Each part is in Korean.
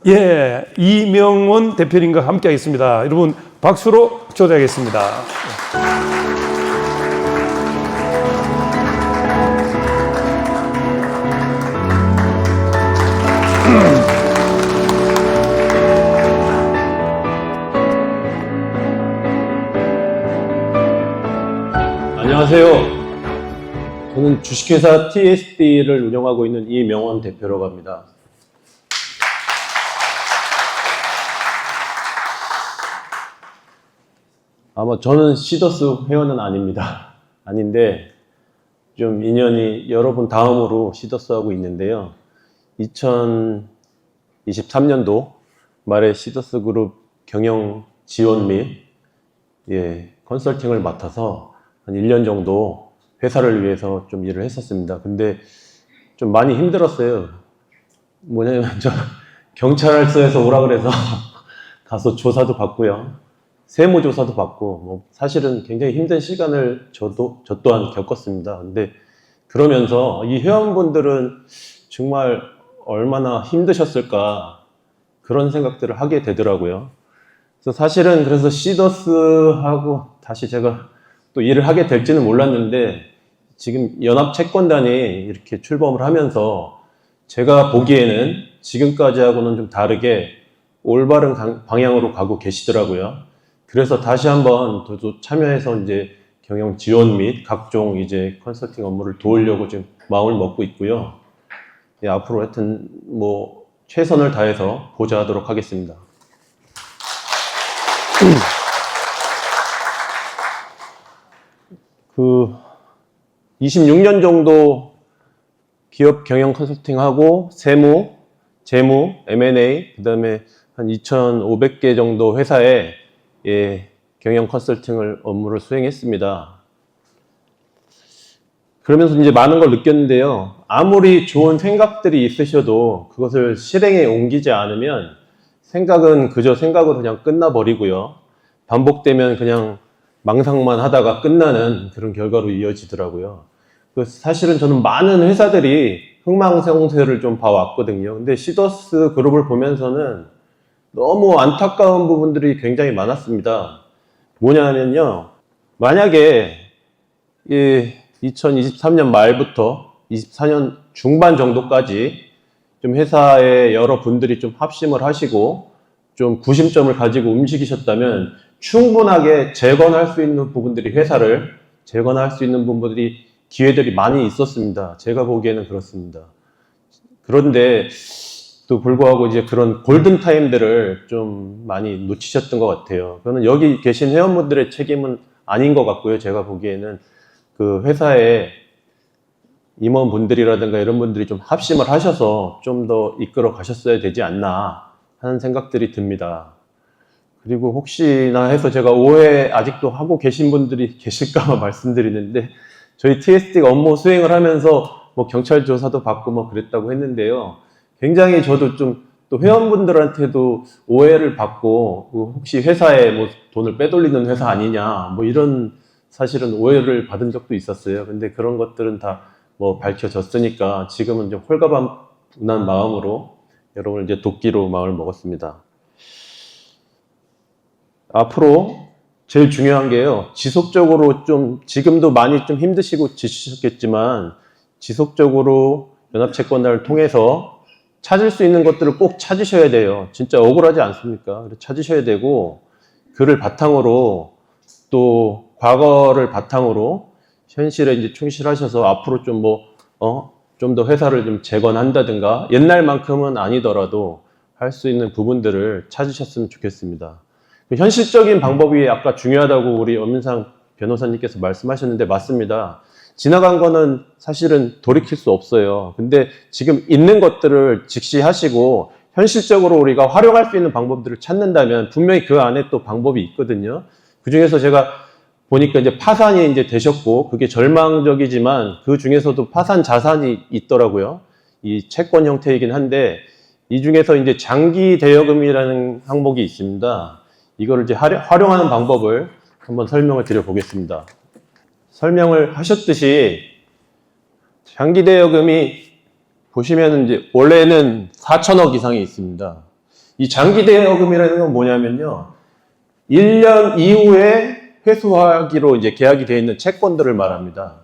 예, 이명원 대표님과 함께 하겠습니다. 여러분 박수로 초대하겠습니다. 안녕하세요. 저는 주식회사 TSD를 운영하고 있는 이명원 대표라고 합니다. 아마 저는 시더스 회원은 아닌데 좀 인연이 여러분 다음으로 시더스하고 있는데요. 2023년도 말에 시더스 그룹 경영 지원 및 컨설팅을 맡아서 한 1년 정도 회사를 위해서 좀 일을 했었습니다. 근데 좀 많이 힘들었어요. 뭐냐면 저 경찰서에서 오라 그래서 가서 조사도 받고요. 세무조사도 받고 사실은 굉장히 힘든 시간을 저 또한 겪었습니다. 근데 그러면서 이 회원분들은 정말 얼마나 힘드셨을까 그런 생각들을 하게 되더라고요. 그래서 사실은 그래서 시더스하고 다시 제가 또 일을 하게 될지는 몰랐는데 지금 연합채권단이 이렇게 출범을 하면서 제가 보기에는 지금까지하고는 좀 다르게 올바른 방향으로 가고 계시더라고요. 그래서 다시 한번 또 참여해서 이제 경영 지원 및 각종 이제 컨설팅 업무를 도우려고 지금 마음을 먹고 있고요. 앞으로 하여튼 최선을 다해서 보좌하도록 하겠습니다. 26년 정도 기업 경영 컨설팅하고 세무, 재무, M&A, 그 다음에 한 2,500개 정도 회사에 경영 컨설팅을 업무를 수행했습니다. 그러면서 이제 많은 걸 느꼈는데요. 아무리 좋은 생각들이 있으셔도 그것을 실행에 옮기지 않으면 생각은 그저 생각으로 그냥 끝나버리고요. 반복되면 그냥 망상만 하다가 끝나는 그런 결과로 이어지더라고요. 사실은 저는 많은 회사들이 흥망성쇠를 좀 봐왔거든요. 근데 시더스 그룹을 보면서는 너무 안타까운 부분들이 굉장히 많았습니다. 뭐냐면요. 만약에 2023년 말부터 24년 중반 정도까지 좀 회사의 여러 분들이 좀 합심을 하시고 좀 구심점을 가지고 움직이셨다면 충분하게 재건할 수 있는 부분들이 회사를 재건할 수 있는 부분들이 기회들이 많이 있었습니다. 제가 보기에는 그렇습니다. 그런데 또 불구하고 이제 그런 골든타임들을 좀 많이 놓치셨던 것 같아요. 저는 여기 계신 회원분들의 책임은 아닌 것 같고요. 제가 보기에는 그 회사의 임원분들이라든가 이런 분들이 좀 합심을 하셔서 좀 더 이끌어 가셨어야 되지 않나 하는 생각들이 듭니다. 그리고 혹시나 해서 제가 오해 아직도 하고 계신 분들이 계실까 말씀드리는데 저희 TSD가 업무 수행을 하면서 경찰 조사도 받고 그랬다고 했는데요. 굉장히 저도 좀 또 회원분들한테도 오해를 받고 혹시 회사에 돈을 빼돌리는 회사 아니냐 이런 사실은 오해를 받은 적도 있었어요. 근데 그런 것들은 다 밝혀졌으니까 지금은 좀 홀가분한 마음으로 여러분을 이제 돕기로 마음을 먹었습니다. 앞으로 제일 중요한 게요. 지속적으로 좀 지금도 많이 좀 힘드시고 지치셨겠지만 지속적으로 연합채권단을 통해서 찾을 수 있는 것들을 꼭 찾으셔야 돼요. 진짜 억울하지 않습니까? 그래서 찾으셔야 되고 그를 바탕으로 또 과거를 바탕으로 현실에 이제 충실하셔서 앞으로 좀 좀 더 회사를 좀 재건한다든가 옛날만큼은 아니더라도 할 수 있는 부분들을 찾으셨으면 좋겠습니다. 현실적인 방법이 아까 중요하다고 우리 엄윤상 변호사님께서 말씀하셨는데 맞습니다. 지나간 거는 사실은 돌이킬 수 없어요. 근데 지금 있는 것들을 직시하시고 현실적으로 우리가 활용할 수 있는 방법들을 찾는다면 분명히 그 안에 또 방법이 있거든요. 그 중에서 제가 보니까 이제 파산이 이제 되셨고 그게 절망적이지만 그 중에서도 파산 자산이 있더라고요. 이 채권 형태이긴 한데 이 중에서 이제 장기 대여금이라는 항목이 있습니다. 이거를 이제 활용하는 방법을 한번 설명을 드려보겠습니다. 설명을 하셨듯이 장기 대여금이 보시면 이제 원래는 4천억 이상이 있습니다. 이 장기 대여금이라는 건 뭐냐면요. 1년 이후에 회수하기로 이제 계약이 되어 있는 채권들을 말합니다.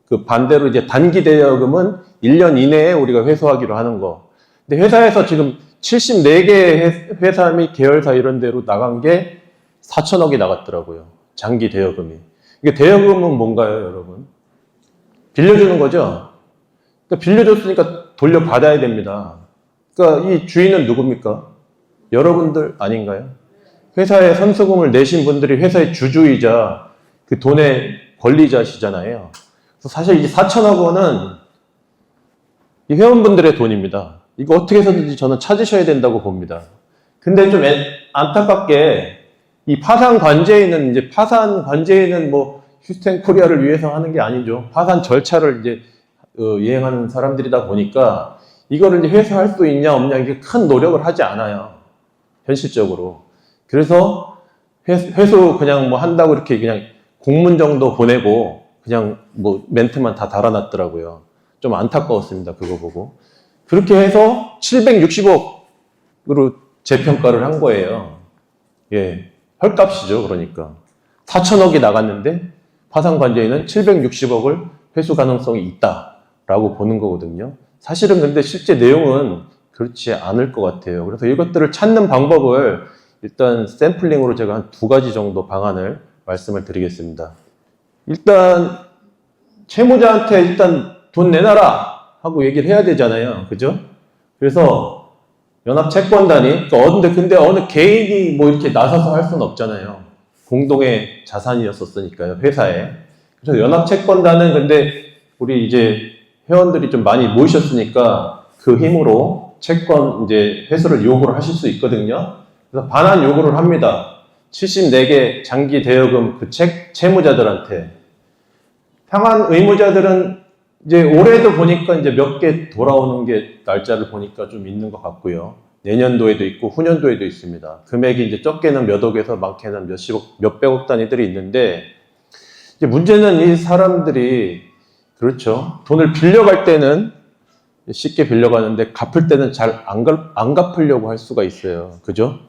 그 반대로 이제 단기 대여금은 1년 이내에 우리가 회수하기로 하는 거. 근데 회사에서 지금 74개 회사 및 계열사 이런 데로 나간 게 4천억이 나갔더라고요. 장기 대여금이. 이게 대여금은 뭔가요, 여러분? 빌려주는 거죠? 그러니까 빌려줬으니까 돌려받아야 됩니다. 그러니까 이 주인은 누굽니까? 여러분들 아닌가요? 회사에 선수금을 내신 분들이 회사의 주주이자 그 돈의 권리자시잖아요. 그래서 사실 이 4천억 원은 이 회원분들의 돈입니다. 이거 어떻게 해서든지 저는 찾으셔야 된다고 봅니다. 근데 좀 안타깝게 이 파산 관제인은 이제 파산 관제인은 뭐 휴스텐 코리아를 위해서 하는 게 아니죠. 파산 절차를 이제 이행하는 사람들이다 보니까 이거를 이제 회수할 수 있냐 없냐 이게 큰 노력을 하지 않아요. 현실적으로. 그래서 회수 그냥 뭐 한다고 이렇게 그냥 공문 정도 보내고 그냥 뭐 멘트만 다 달아놨더라고요. 좀 안타까웠습니다. 그거 보고. 그렇게 해서 760억으로 재평가를 한 거예요. 예. 헐값이죠. 그러니까. 4천억이 나갔는데 파산관제인은 760억을 회수 가능성이 있다라고 보는 거거든요. 사실은 근데 실제 내용은 그렇지 않을 것 같아요. 그래서 이것들을 찾는 방법을 일단 샘플링으로 제가 한 2가지 정도 방안을 말씀을 드리겠습니다. 일단 채무자한테 일단 돈 내놔라 하고 얘기를 해야 되잖아요. 그죠? 그래서 연합채권단이 근데 어느 개인이 뭐 이렇게 나서서 할 수는 없잖아요. 공동의 자산이었었으니까요. 회사에. 그래서 연합채권단은 근데 우리 이제 회원들이 좀 많이 모이셨으니까 그 힘으로 채권 이제 회수를 요구를 하실 수 있거든요. 그래서 반환 요구를 합니다. 74개 장기 대여금 그 채무자들한테. 상환 의무자들은 이제 올해도 보니까 이제 몇 개 돌아오는 게 날짜를 보니까 좀 있는 것 같고요. 내년도에도 있고 후년도에도 있습니다. 금액이 이제 적게는 몇 억에서 많게는 몇백억 단위들이 있는데 이제 문제는 이 사람들이 그렇죠. 돈을 빌려갈 때는 쉽게 빌려가는데 갚을 때는 잘 안 갚으려고 할 수가 있어요. 그죠?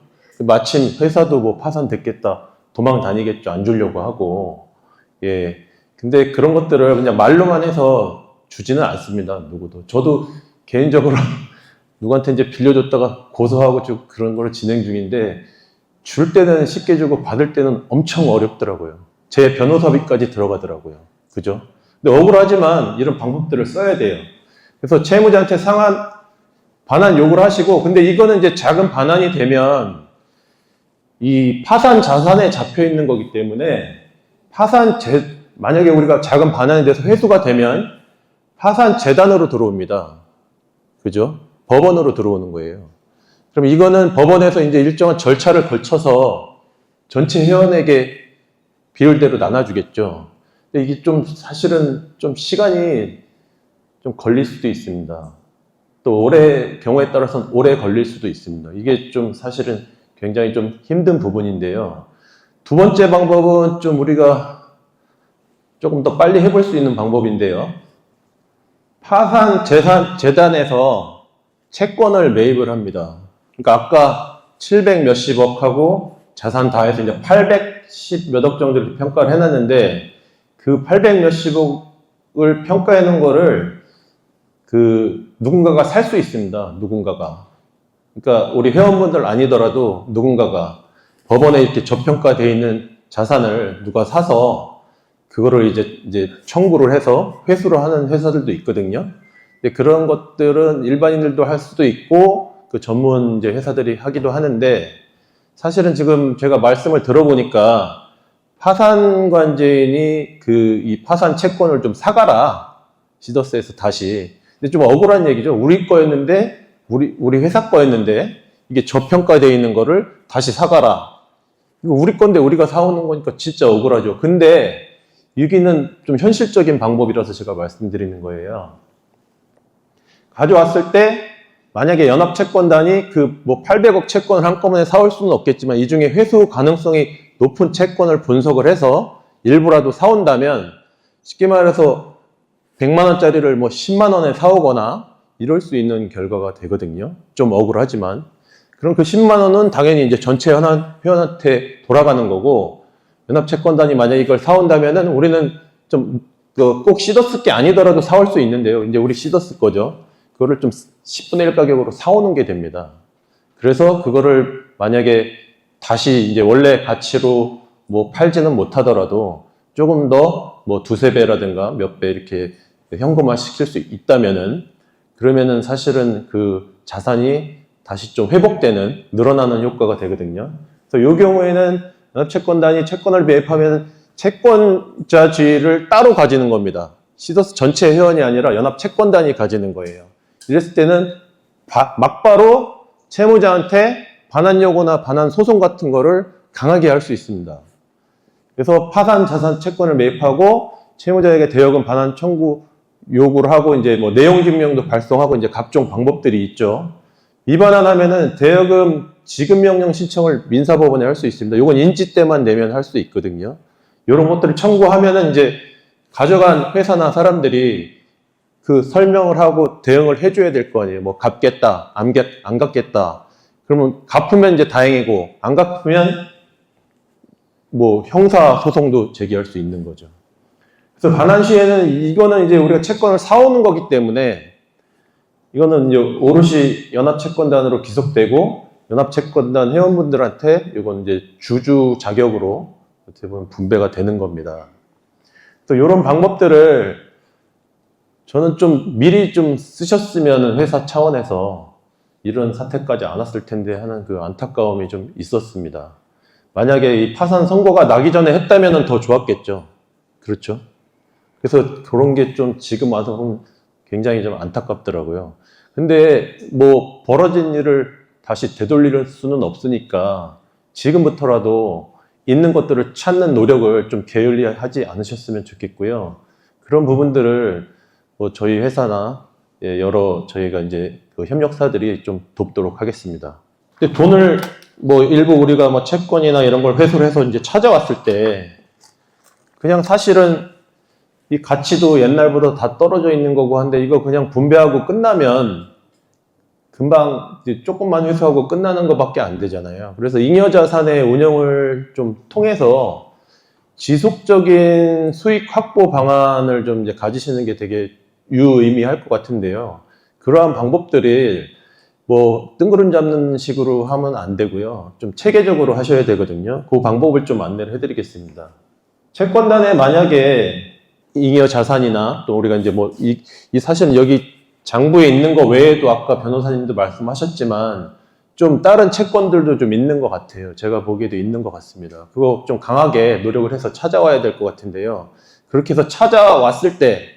마침 회사도 뭐 파산됐겠다. 도망 다니겠죠. 안 주려고 하고. 예. 근데 그런 것들을 그냥 말로만 해서 주지는 않습니다. 누구도. 저도 개인적으로 누구한테 이제 빌려줬다가 고소하고 좀 그런 걸 진행 중인데 줄 때는 쉽게 주고 받을 때는 엄청 어렵더라고요. 제 변호사비까지 들어가더라고요. 그죠? 근데 억울하지만 이런 방법들을 써야 돼요. 그래서 채무자한테 반환 요구를 하시고, 근데 이거는 이제 작은 반환이 되면 이 파산 자산에 잡혀 있는 거기 때문에 만약에 우리가 작은 반환이 돼서 회수가 되면 파산 재단으로 들어옵니다. 그죠? 법원으로 들어오는 거예요. 그럼 이거는 법원에서 이제 일정한 절차를 거쳐서 전체 회원에게 비율대로 나눠주겠죠. 근데 이게 좀 사실은 좀 시간이 좀 걸릴 수도 있습니다. 또 경우에 따라서는 오래 걸릴 수도 있습니다. 이게 좀 사실은 굉장히 좀 힘든 부분인데요. 2번째 방법은 좀 우리가 조금 더 빨리 해볼 수 있는 방법인데요. 파산 재단에서 채권을 매입을 합니다. 그러니까 아까 700 몇십억하고 자산 다 해서 이제 810 몇 억 정도를 평가를 해놨는데 그 800 몇십억을 평가해 놓은 거를 누군가가 살 수 있습니다. 누군가가. 그러니까 우리 회원분들 아니더라도 누군가가 법원에 이렇게 저평가되어 있는 자산을 누가 사서 그거를 이제 청구를 해서 회수를 하는 회사들도 있거든요. 근데 그런 것들은 일반인들도 할 수도 있고 그 전문 이제 회사들이 하기도 하는데 사실은 지금 제가 말씀을 들어보니까 파산관제인이 이 파산 채권을 좀 사가라. 시더스에서 다시. 근데 좀 억울한 얘기죠. 우리 거였는데, 우리 회사 거였는데, 이게 저평가되어 있는 거를 다시 사가라. 이거 우리 건데 우리가 사오는 거니까 진짜 억울하죠. 근데 여기는 좀 현실적인 방법이라서 제가 말씀드리는 거예요. 가져왔을 때, 만약에 연합채권단이 800억 채권을 한꺼번에 사올 수는 없겠지만, 이 중에 회수 가능성이 높은 채권을 분석을 해서 일부라도 사온다면, 쉽게 말해서 100만원짜리를 뭐 10만원에 사오거나 이럴 수 있는 결과가 되거든요. 좀 억울하지만. 그럼 그 10만 원은 당연히 이제 전체 회원한테 돌아가는 거고, 연합채권단이 만약에 이걸 사온다면은 우리는 좀 꼭 시더스 게 아니더라도 사올 수 있는데요. 이제 우리 시더스 거죠. 그거를 좀 10분의 1 가격으로 사오는 게 됩니다. 그래서 그거를 만약에 다시 이제 원래 가치로 뭐 팔지는 못하더라도 조금 더 뭐 두세 배라든가 몇 배 이렇게 현금화 시킬 수 있다면은, 그러면은 사실은 그 자산이 다시 좀 회복되는, 늘어나는 효과가 되거든요. 그래서 이 경우에는 연합채권단이 채권을 매입하면 채권자주의를 따로 가지는 겁니다. 시더스 전체 회원이 아니라 연합채권단이 가지는 거예요. 이랬을 때는 막바로 채무자한테 반환 요구나 반환 소송 같은 거를 강하게 할 수 있습니다. 그래서 파산 자산 채권을 매입하고 채무자에게 대여금 반환 청구 요구를 하고, 이제 뭐 내용 증명도 발송하고, 이제 각종 방법들이 있죠. 위반안 하면은 대여금 지급 명령 신청을 민사법원에 할 수 있습니다. 이건 인지 때만 내면 할 수 있거든요. 이런 것들을 청구하면은 이제 가져간 회사나 사람들이 그 설명을 하고 대응을 해줘야 될 거 아니에요. 뭐 갚겠다, 안 갚겠다. 그러면 갚으면 이제 다행이고, 안 갚으면 뭐 형사 소송도 제기할 수 있는 거죠. 그래서 반환 시에는 이거는 이제 우리가 채권을 사오는 거기 때문에 이거는 이제 오롯이 연합채권단으로 기속되고, 연합채권단 회원분들한테 이건 이제 주주 자격으로 어떻게 보면 분배가 되는 겁니다. 또 이런 방법들을 저는 좀 미리 좀 쓰셨으면 회사 차원에서 이런 사태까지 안 왔을 텐데 하는 그 안타까움이 좀 있었습니다. 만약에 이 파산 선고가 나기 전에 했다면 더 좋았겠죠. 그렇죠? 그래서 그런 게 좀 지금 와서 보면 굉장히 좀 안타깝더라고요. 근데 뭐 벌어진 일을 다시 되돌릴 수는 없으니까 지금부터라도 있는 것들을 찾는 노력을 좀 게을리하지 않으셨으면 좋겠고요. 그런 부분들을 뭐 저희 회사나 여러 저희가 이제 그 협력사들이 좀 돕도록 하겠습니다. 근데 돈을 뭐 일부 우리가 뭐 채권이나 이런 걸 회수를 해서 이제 찾아왔을 때 그냥 사실은 이 가치도 옛날보다 다 떨어져 있는 거고 한데, 이거 그냥 분배하고 끝나면 금방 조금만 회수하고 끝나는 것밖에 안 되잖아요. 그래서 잉여자산의 운영을 좀 통해서 지속적인 수익 확보 방안을 좀 이제 가지시는 게 되게 유의미할 것 같은데요. 그러한 방법들이 뭐 뜬구름 잡는 식으로 하면 안 되고요. 좀 체계적으로 하셔야 되거든요. 그 방법을 좀 안내를 해드리겠습니다. 채권단에 만약에 잉여 자산이나 또 우리가 이제 뭐 이 사실은 여기 장부에 있는 거 외에도 아까 변호사님도 말씀하셨지만 좀 다른 채권들도 좀 있는 것 같아요. 제가 보기에도 있는 것 같습니다. 그거 좀 강하게 노력을 해서 찾아와야 될 것 같은데요. 그렇게 해서 찾아왔을 때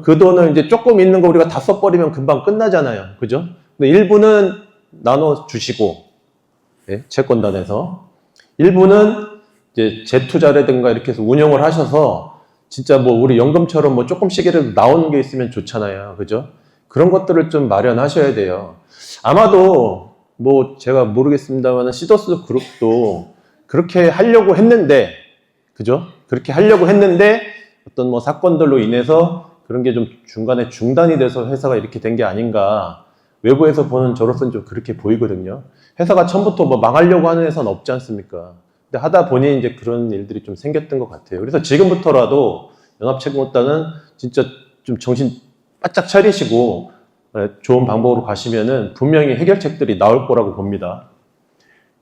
그 돈을 이제 조금 있는 거 우리가 다 써버리면 금방 끝나잖아요. 그죠? 근데 일부는 나눠 주시고, 예, 채권단에서 일부는 이제 재투자라든가 이렇게 해서 운영을 하셔서 진짜 뭐 우리 연금처럼 뭐 조금씩이라도 나오는 게 있으면 좋잖아요. 그죠? 그런 것들을 좀 마련하셔야 돼요. 아마도 뭐 제가 모르겠습니다만 시더스 그룹도 그렇게 하려고 했는데, 그죠? 그렇게 하려고 했는데 어떤 뭐 사건들로 인해서 그런 게 좀 중간에 중단이 돼서 회사가 이렇게 된 게 아닌가, 외부에서 보는 저로서는 좀 그렇게 보이거든요. 회사가 처음부터 뭐 망하려고 하는 회사는 없지 않습니까? 근데 하다 보니 이제 그런 일들이 좀 생겼던 것 같아요. 그래서 지금부터라도 연합채권단은 진짜 좀 정신 바짝 차리시고 좋은 방법으로 가시면은 분명히 해결책들이 나올 거라고 봅니다.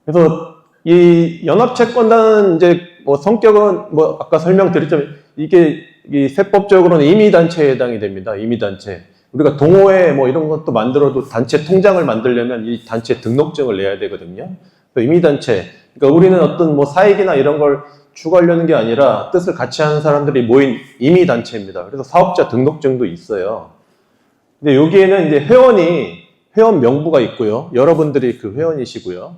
그래서 이 연합채권단은 이제 뭐 성격은 뭐 아까 설명드렸지만 이게 이 세법적으로는 임의단체에 해당이 됩니다. 임의단체. 우리가 동호회 뭐 이런 것도 만들어도 단체 통장을 만들려면 이 단체 등록증을 내야 되거든요. 임의단체. 그러니까 우리는 어떤 뭐 사익이나 이런 걸 추구하려는 게 아니라 뜻을 같이 하는 사람들이 모인 임의단체입니다. 그래서 사업자 등록증도 있어요. 근데 여기에는 이제 회원 명부가 있고요. 여러분들이 그 회원이시고요.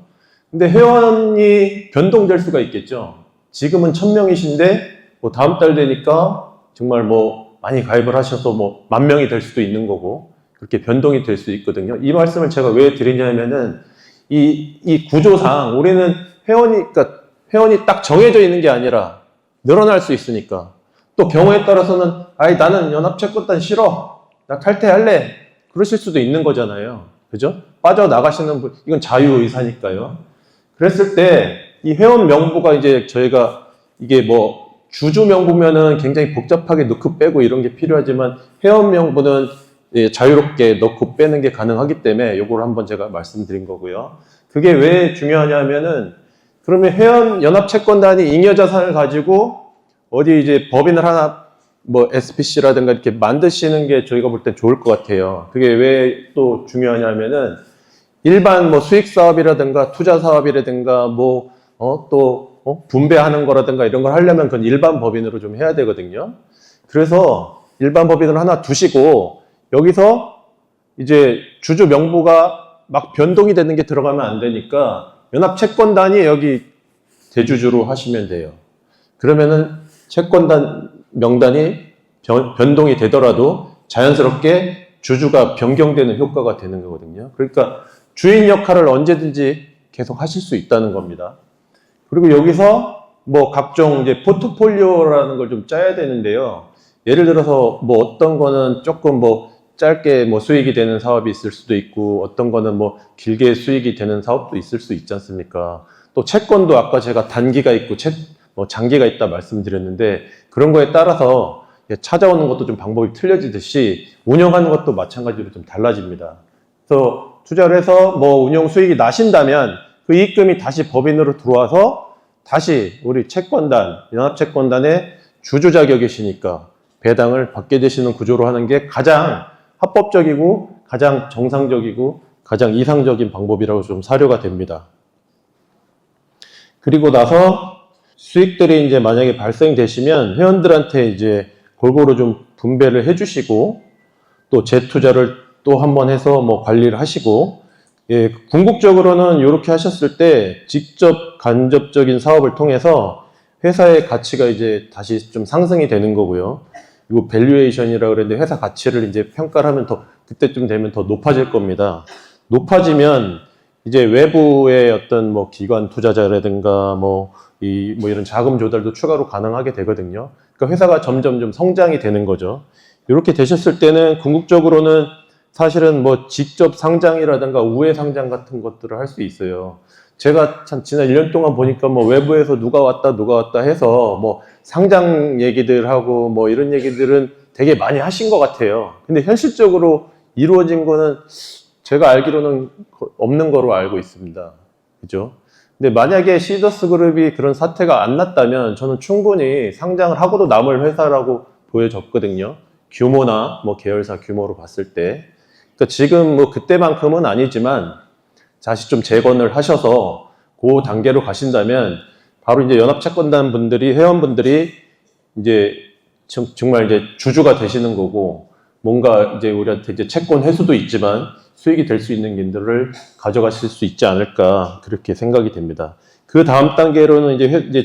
근데 회원이 변동될 수가 있겠죠. 지금은 1000명이신데 뭐 다음 달 되니까 정말 뭐 많이 가입을 하셔서 뭐 10,000명이 될 수도 있는 거고, 그렇게 변동이 될 수 있거든요. 이 말씀을 제가 왜 드리냐면은 이 구조상 우리는 그러니까 회원이 딱 정해져 있는 게 아니라 늘어날 수 있으니까, 또 경우에 따라서는 나는 연합채권단 싫어, 나 탈퇴할래, 그러실 수도 있는 거잖아요. 그죠? 빠져나가시는 분, 이건 자유의사니까요. 그랬을 때 이 회원 명부가 이제 저희가 이게 뭐 주주 명부면은 굉장히 복잡하게 넣고 빼고 이런 게 필요하지만 회원 명부는 예, 자유롭게 넣고 빼는 게 가능하기 때문에 요걸 한번 제가 말씀드린 거고요. 그게 왜 중요하냐면은 그러면 회원 연합채권단이 잉여자산을 가지고 어디 이제 법인을 하나 뭐 SPC라든가 이렇게 만드시는 게 저희가 볼 땐 좋을 것 같아요. 그게 왜 또 중요하냐면은 일반 뭐 수익 사업이라든가 투자 사업이라든가 뭐 분배하는 거라든가 이런 걸 하려면 그건 일반 법인으로 좀 해야 되거든요. 그래서 일반 법인을 하나 두시고 여기서 이제 주주 명부가 막 변동이 되는 게 들어가면 안 되니까 연합채권단이 여기 대주주로 하시면 돼요. 그러면은 채권단 명단이 변동이 되더라도 자연스럽게 주주가 변경되는 효과가 되는 거거든요. 그러니까 주인 역할을 언제든지 계속 하실 수 있다는 겁니다. 그리고 여기서 뭐 각종 이제 포트폴리오라는 걸 좀 짜야 되는데요. 예를 들어서 뭐 어떤 거는 조금 뭐 짧게 뭐 수익이 되는 사업이 있을 수도 있고 어떤 거는 뭐 길게 수익이 되는 사업도 있을 수 있지 않습니까? 또 채권도 아까 제가 단기가 있고 뭐 장기가 있다 말씀드렸는데 그런 거에 따라서 찾아오는 것도 좀 방법이 틀려지듯이 운영하는 것도 마찬가지로 좀 달라집니다. 그래서 투자를 해서 뭐 운용 수익이 나신다면 그 이익금이 다시 법인으로 들어와서 다시 우리 채권단, 연합채권단의 주주 자격이시니까 배당을 받게 되시는 구조로 하는 게 가장 합법적이고 가장 정상적이고 가장 이상적인 방법이라고 좀 사료가 됩니다. 그리고 나서 수익들이 이제 만약에 발생되시면 회원들한테 이제 골고루 좀 분배를 해주시고 또 재투자를 또 한 번 해서 뭐 관리를 하시고 예, 궁극적으로는 이렇게 하셨을 때 직접 간접적인 사업을 통해서 회사의 가치가 이제 다시 좀 상승이 되는 거고요. 이거 밸류에이션이라고 그랬는데 회사 가치를 이제 평가를 하면 더 그때쯤 되면 더 높아질 겁니다. 높아지면 이제 외부의 어떤 뭐 기관 투자자라든가 뭐 이런 자금 조달도 추가로 가능하게 되거든요. 그러니까 회사가 점점 좀 성장이 되는 거죠. 이렇게 되셨을 때는 궁극적으로는 사실은 뭐 직접 상장이라든가 우회 상장 같은 것들을 할 수 있어요. 제가 참 지난 1년 동안 보니까 뭐 외부에서 누가 왔다 해서 뭐 상장 얘기들 하고 뭐 이런 얘기들은 되게 많이 하신 것 같아요. 근데 현실적으로 이루어진 거는 제가 알기로는 없는 거로 알고 있습니다. 그죠? 근데 만약에 시더스 그룹이 그런 사태가 안 났다면 저는 충분히 상장을 하고도 남을 회사라고 보여졌거든요. 규모나 뭐 계열사 규모로 봤을 때. 그러니까 지금 뭐 그때만큼은 아니지만 다시 좀 재건을 하셔서 그 단계로 가신다면 바로 이제 연합채권단 분들이, 회원분들이 이제 정말 이제 주주가 되시는 거고 뭔가 이제 우리한테 이제 채권 회수도 있지만 수익이 될 수 있는 길들을 가져가실 수 있지 않을까 그렇게 생각이 됩니다. 그 다음 단계로는 이제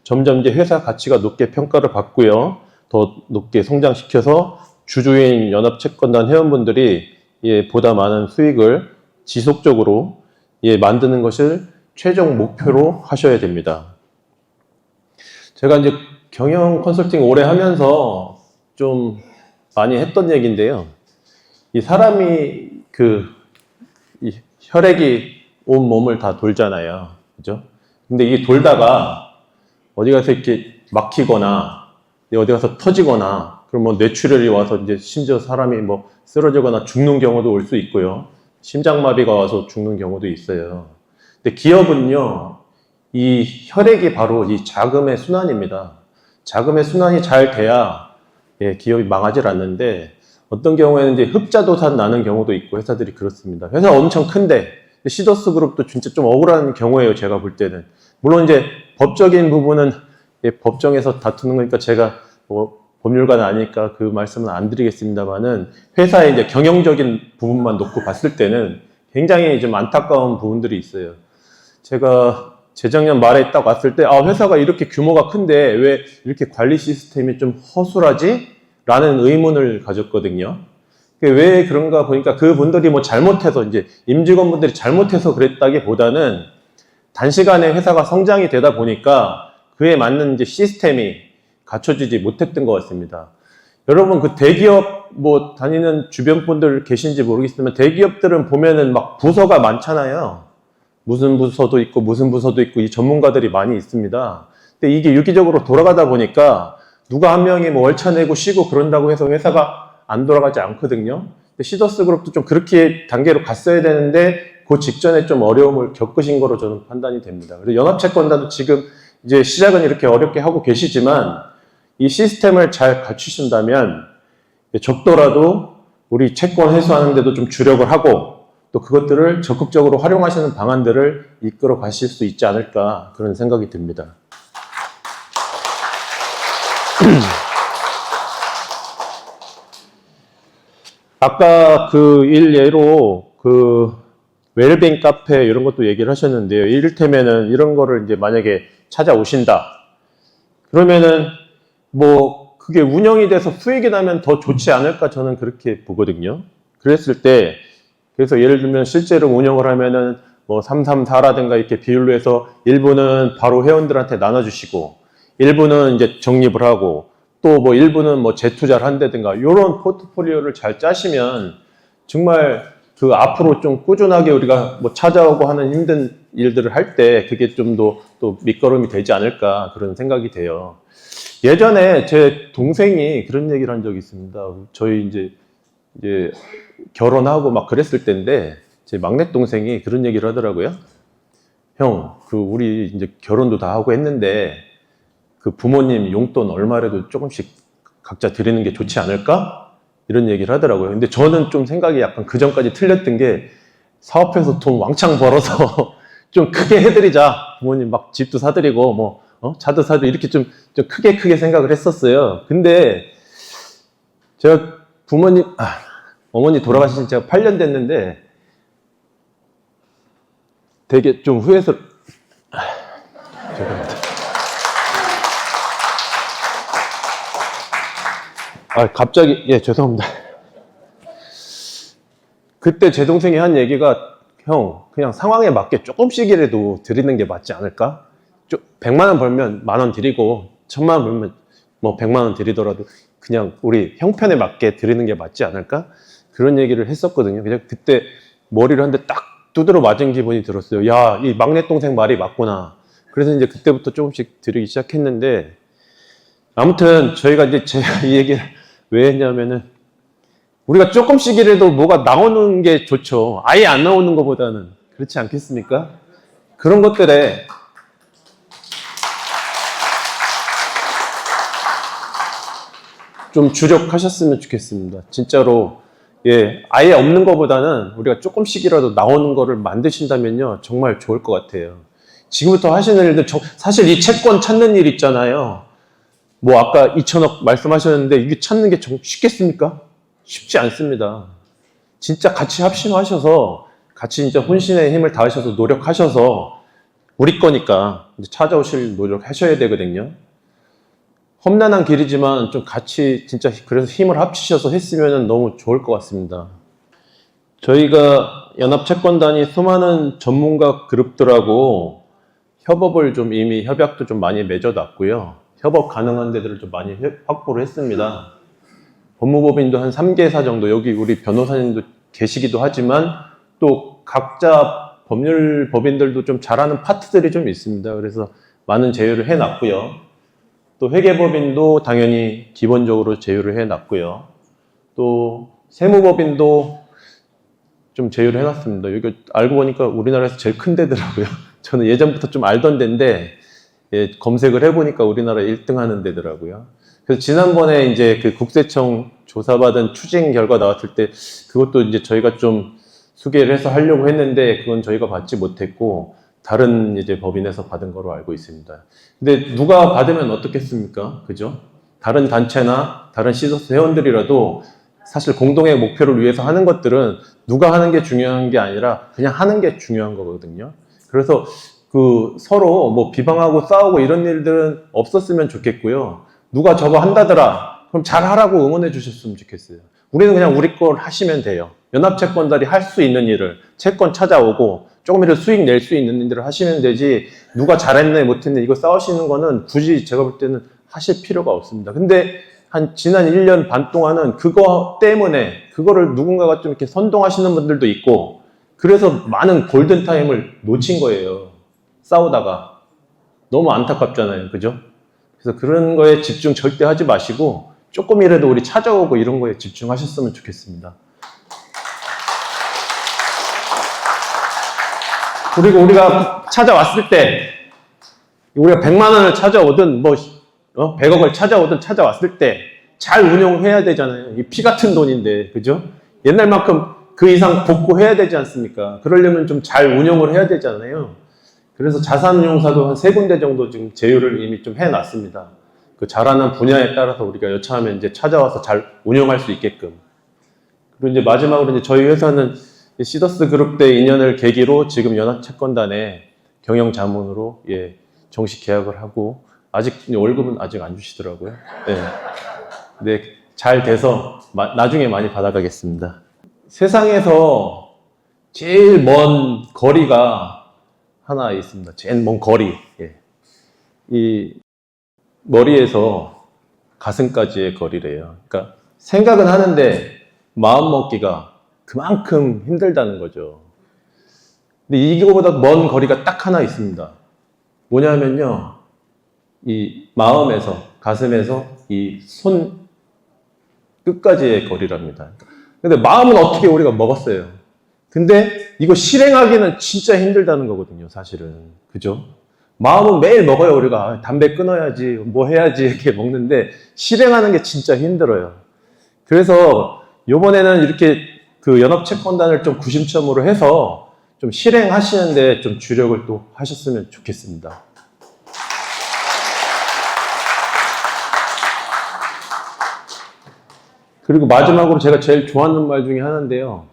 점점 이제 회사 가치가 높게 평가를 받고요. 더 높게 성장시켜서 주주인 연합채권단 회원분들이 보다 많은 수익을 지속적으로 만드는 것을 최종 목표로 하셔야 됩니다. 제가 이제 경영 컨설팅 오래 하면서 좀 많이 했던 얘기인데요. 이 사람이 이 혈액이 온 몸을 다 돌잖아요. 그죠? 근데 이게 돌다가 어디 가서 이렇게 막히거나 어디 가서 터지거나 그러면 뇌출혈이 와서 이제 심지어 사람이 뭐 쓰러지거나 죽는 경우도 올 수 있고요. 심장마비가 와서 죽는 경우도 있어요. 근데 기업은요, 이 혈액이 바로 이 자금의 순환입니다. 자금의 순환이 잘 돼야 기업이 망하질 않는데 어떤 경우에는 이제 흑자도산 나는 경우도 있고 회사들이 그렇습니다. 회사 엄청 큰데 시더스 그룹도 진짜 좀 억울한 경우예요. 제가 볼 때는. 물론 이제 법적인 부분은 법정에서 다투는 거니까 제가 뭐 법률가는 아니니까 그 말씀은 안 드리겠습니다만은 회사의 이제 경영적인 부분만 놓고 봤을 때는 굉장히 좀 안타까운 부분들이 있어요. 제가 재작년 말에 딱 왔을 때 회사가 이렇게 규모가 큰데 왜 이렇게 관리 시스템이 좀 허술하지? 라는 의문을 가졌거든요. 왜 그런가 보니까 그분들이 뭐 잘못해서 이제 임직원분들이 잘못해서 그랬다기보다는 단시간에 회사가 성장이 되다 보니까 그에 맞는 이제 시스템이 갖춰지지 못했던 것 같습니다. 여러분 그 대기업 뭐 다니는 주변 분들 계신지 모르겠지만 대기업들은 보면은 막 부서가 많잖아요. 무슨 부서도 있고 무슨 부서도 있고 이 전문가들이 많이 있습니다. 근데 이게 유기적으로 돌아가다 보니까 누가 한 명이 뭐 월차 내고 쉬고 그런다고 해서 회사가 안 돌아가지 않거든요. 근데 시더스 그룹도 좀 그렇게 단계로 갔어야 되는데 그 직전에 좀 어려움을 겪으신 거로 저는 판단이 됩니다. 그래서 연합채권단도 지금 이제 시작은 이렇게 어렵게 하고 계시지만 이 시스템을 잘 갖추신다면 적더라도 우리 채권 회수하는 데도 좀 주력을 하고 또 그것들을 적극적으로 활용하시는 방안들을 이끌어 가실 수 있지 않을까 그런 생각이 듭니다. 아까 그 일예로 그 웰빙 카페 이런 것도 얘기를 하셨는데요. 이를테면은 이런 거를 이제 만약에 찾아오신다. 그러면은 뭐 그게 운영이 돼서 수익이 나면 더 좋지 않을까 저는 그렇게 보거든요. 그랬을 때 그래서 예를 들면 실제로 운영을 하면은 뭐 334라든가 이렇게 비율로 해서 일부는 바로 회원들한테 나눠주시고 일부는 이제 적립을 하고 또 뭐 일부는 뭐 재투자를 한다든가 이런 포트폴리오를 잘 짜시면 정말 그 앞으로 좀 꾸준하게 우리가 뭐 찾아오고 하는 힘든 일들을 할 때 그게 좀 더 또 밑거름이 되지 않을까 그런 생각이 돼요. 예전에 제 동생이 그런 얘기를 한 적이 있습니다. 저희 이제 결혼하고 막 그랬을 때인데 제 막내 동생이 그런 얘기를 하더라고요. 형, 그 우리 이제 결혼도 다 하고 했는데 그 부모님 용돈 얼마라도 조금씩 각자 드리는 게 좋지 않을까? 이런 얘기를 하더라고요. 근데 저는 좀 생각이 약간 그 전까지 틀렸던 게 사업해서 돈 왕창 벌어서 좀 크게 해드리자. 부모님 막 집도 사드리고 뭐 차도 사드리고 이렇게 좀 크게 생각을 했었어요. 근데 제가 어머니 돌아가신 지 제가 8년 됐는데 되게 좀 죄송합니다. 갑자기, 예, 죄송합니다. 그때 제 동생이 한 얘기가, 형, 그냥 상황에 맞게 조금씩이라도 드리는 게 맞지 않을까? 100만 원 벌면 10,000원 드리고, 1,000만 원 벌면 뭐 100만 원 드리더라도 그냥 우리 형편에 맞게 드리는 게 맞지 않을까? 그런 얘기를 했었거든요. 그냥 그때 머리를 한 대 딱 두드러 맞은 기분이 들었어요. 야, 이 막내 동생 말이 맞구나. 그래서 이제 그때부터 조금씩 드리기 시작했는데, 아무튼 저희가 이제 제가 이 얘기를 왜 했냐면은 우리가 조금씩이라도 뭐가 나오는 게 좋죠. 아예 안 나오는 것보다는. 그렇지 않겠습니까? 그런 것들에 좀 주력하셨으면 좋겠습니다. 진짜로. 예, 아예 없는 것보다는 우리가 조금씩이라도 나오는 거를 만드신다면요. 정말 좋을 것 같아요. 지금부터 하시는 일들, 사실 이 채권 찾는 일 있잖아요. 뭐 아까 2천억 말씀하셨는데 이게 찾는 게 쉽겠습니까? 쉽지 않습니다. 진짜 같이 합심하셔서 같이 이제 혼신의 힘을 다하셔서 노력하셔서 우리 거니까 이제 찾아오실 노력하셔야 되거든요. 험난한 길이지만 좀 같이 진짜 그래서 힘을 합치셔서 했으면 너무 좋을 것 같습니다. 저희가 연합채권단이 수많은 전문가 그룹들하고 협업을 좀 이미 협약도 좀 많이 맺어놨고요. 협업 가능한 데들을 좀 많이 확보를 했습니다. 법무법인도 한 3개사 정도, 여기 우리 변호사님도 계시기도 하지만 또 각자 법률법인들도 좀 잘하는 파트들이 좀 있습니다. 그래서 많은 제휴를 해놨고요. 또 회계법인도 당연히 기본적으로 제휴를 해놨고요. 또 세무법인도 좀 제휴를 해놨습니다. 여기 알고 보니까 우리나라에서 제일 큰 데더라고요. 저는 예전부터 좀 알던 데인데 예, 검색을 해보니까 우리나라 1등 하는 데더라고요. 그래서 지난번에 이제 그 국세청 조사받은 추징 결과 나왔을 때 그것도 이제 저희가 좀 소개를 해서 하려고 했는데 그건 저희가 받지 못했고 다른 이제 법인에서 받은 거로 알고 있습니다. 근데 누가 받으면 어떻겠습니까? 그죠? 다른 단체나 다른 시서스 회원들이라도 사실 공동의 목표를 위해서 하는 것들은 누가 하는 게 중요한 게 아니라 그냥 하는 게 중요한 거거든요. 그래서 그 서로 뭐 비방하고 싸우고 이런 일들은 없었으면 좋겠고요. 누가 저거 한다더라. 그럼 잘 하라고 응원해 주셨으면 좋겠어요. 우리는 그냥 우리 걸 하시면 돼요. 연합채권단이 할 수 있는 일을 채권 찾아오고 조금이라도 수익 낼 수 있는 일들을 하시면 되지 누가 잘했네 못했네 이거 싸우시는 거는 굳이 제가 볼 때는 하실 필요가 없습니다. 근데 한 지난 1년 반 동안은 그거 때문에 그거를 누군가가 좀 이렇게 선동하시는 분들도 있고 그래서 많은 골든타임을 놓친 거예요. 싸우다가. 너무 안타깝잖아요. 그죠? 그래서 그런 거에 집중 절대 하지 마시고 조금이라도 우리 찾아오고 이런 거에 집중하셨으면 좋겠습니다. 그리고 우리가 찾아왔을 때 우리가 100만 원을 찾아오든 뭐 100억을 찾아오든 찾아왔을 때 잘 운용해야 되잖아요. 이 피 같은 돈인데 그죠? 옛날만큼 그 이상 복구해야 되지 않습니까? 그러려면 좀 잘 운용을 해야 되잖아요. 그래서 자산운용사도 한 3군데 정도 지금 제휴를 이미 좀 해놨습니다. 그 잘하는 분야에 따라서 우리가 여차하면 이제 찾아와서 잘 운용할 수 있게끔. 그리고 이제 마지막으로 이제 저희 회사는 시더스 그룹 대 인연을 계기로 지금 연합채권단에 경영자문으로 정식 계약을 하고 아직 월급은 아직 안 주시더라고요. 네, 잘 돼서 나중에 많이 받아가겠습니다. 세상에서 제일 먼 거리가 하나 있습니다. 제일 먼 거리. 이 머리에서 가슴까지의 거리래요. 그러니까 생각은 하는데 마음 먹기가 그만큼 힘들다는 거죠. 근데 이거보다 먼 거리가 딱 하나 있습니다. 뭐냐면요. 이 마음에서, 가슴에서 이 손 끝까지의 거리랍니다. 근데 마음은 어떻게 우리가 먹었어요. 근데 이거 실행하기는 진짜 힘들다는 거거든요, 사실은. 그죠? 마음은 매일 먹어요, 우리가. 담배 끊어야지, 뭐 해야지, 이렇게 먹는데, 실행하는 게 진짜 힘들어요. 그래서, 요번에는 이렇게 그 연합채권단을 좀 구심점으로 해서, 좀 실행하시는데 좀 주력을 또 하셨으면 좋겠습니다. 그리고 마지막으로 제가 제일 좋아하는 말 중에 하나인데요.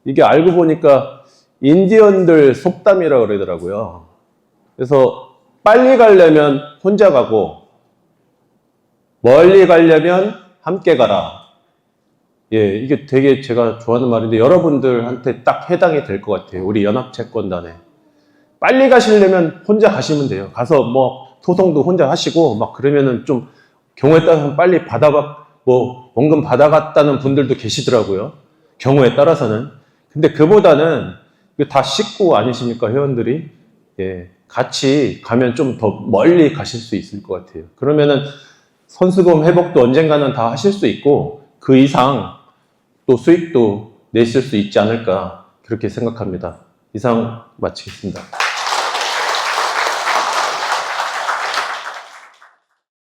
이게 알고 보니까 인디언들 속담이라고 그러더라고요. 그래서 빨리 가려면 혼자 가고 멀리 가려면 함께 가라. 이게 되게 제가 좋아하는 말인데 여러분들한테 딱 해당이 될 것 같아요. 우리 연합채권단에. 빨리 가시려면 혼자 가시면 돼요. 가서 뭐 소송도 혼자 하시고 막 그러면은 좀 경우에 따라서는 빨리 원금 받아갔다는 분들도 계시더라고요. 경우에 따라서는. 근데 그보다는 이거 다 식구 아니십니까, 회원들이? 같이 가면 좀 더 멀리 가실 수 있을 것 같아요. 그러면은 선수금 회복도 언젠가는 다 하실 수 있고 그 이상 또 수익도 내실 수 있지 않을까 그렇게 생각합니다. 이상 마치겠습니다.